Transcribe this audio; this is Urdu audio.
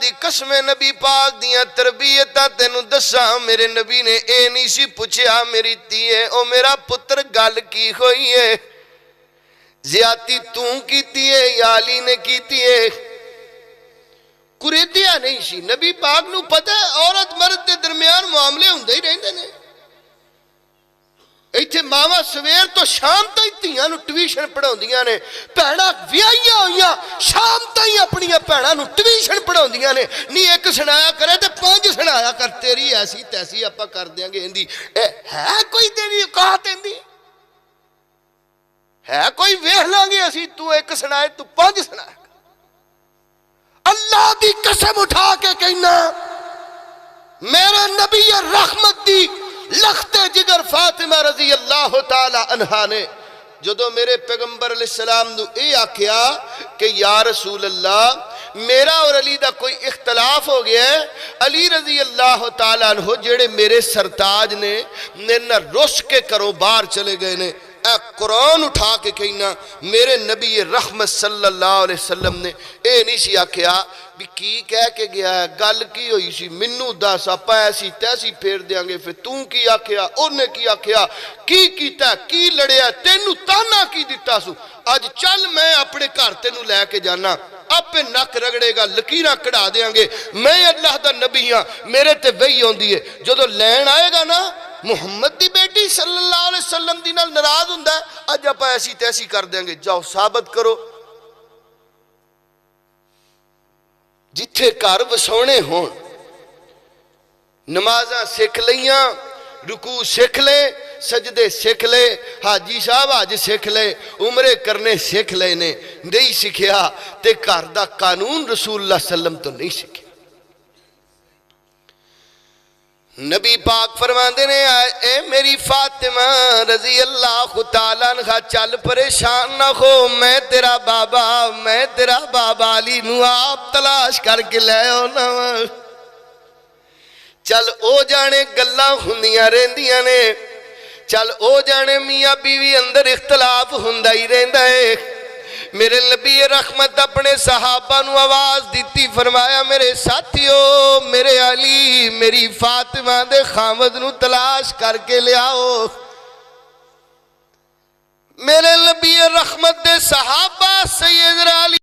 دی قسم نبی پاک دیاں تربیتاں تینوں دساں میرے نبی نے اے نہیں سی پوچھیا میری تیے او میرا پتر گل کی ہوئی ہے زیادتی توں کیتی ہے یا علی نے کیتی ہے قریدیا نہیں سی نبی پاک نو پتہ ہے عورت مرد دے درمیان معاملے ہوندے ہی رہندے نے ایتھے ماوا سویر تو شام تائیں تیاں نو ٹویشن پڑھاؤندیاں نے بھیڑاں ویائیاں ہوئیاں شام تائیں اپنیاں بھیڑاں نو ٹویشن پڑھاؤندیاں نے نہیں ایک سنایا کرے تے 5 سنایا کر تیری ایسی تیسی آپا کر دیاں گے ہندی ہے کوئی تیری اوقات ہندی ہے کوئی ویکھ لیں گے اسی تو ایک سنائے تو 5 سنایا اللہ دی قسم اٹھا کے کہنا میرے نبی رحمت دی لخت جگر فاطمہ رضی اللہ تعالی عنہ نے جدو میرے پیغمبر علیہ السلام نو اے آکھیا کہ یا رسول اللہ میرا اور علی دا کوئی اختلاف ہو گیا ہے علی رضی اللہ تعالی عنہ جڑے میرے سرتاج نے نہ رس کے کرو باہر چلے گئے نے اے قرآن اٹھا کے کہنا میرے نبی رحمت صلی اللہ علیہ وسلم نے اے نہیں سی آکھیا بھی کی کہہ کے گیا ہے گل کی ہوئی سی منو دس آپا ایسی تیسی پھیر دیاں گے پھر توں کی آکھیا انہیں کی آکھیا کی کیتا ہے کی لڑیا تینوں تانا کی دیتا سو آج چل میں اپنے گھر تینوں لے کے جانا آپ پہ نک رگڑے گا لکیراں کڑا دیاں گے میں اللہ دا نبی ہاں میرے تے وہی ہوندی ہے جدو لین آئے گا نا محمد دی بیٹی صلی اللہ علیہ وسلم دی نال ناراض ہوندا ہے اج آپ ایسی تیسی کر دیں گے جاؤ ثابت کرو جتھے گھر وسونے ہون نمازاں سکھ لیاں رکوع سکھ لے سجدے سکھ لے حاجی صاحب حج سکھ لے عمرے کرنے سکھ لے نے نہیں سکھیا تے گھر دا قانون رسول اللہ صلی اللہ علیہ وسلم تو نہیں سکھیا نبی پاک فرماندے نے اے میری فاطمہ رضی اللہ تعالیٰ عنہ چل پریشان نہ ہو میں تیرا بابا علی نو آپ تلاش کر کے لے آنا چل او جانے گلاں ہوندیاں رہندیاں نے چل او جانے میاں بیوی اندر اختلاف ہوندا ہی رہندا ہے میرے نبی رحمت اپنے صحابہ نو آواز دیتی فرمایا میرے ساتھیو میرے علی میری فاطمہ دے خامد نو تلاش کر کے لے آؤ میرے نبی رحمت دے صحابہ سیدنا علی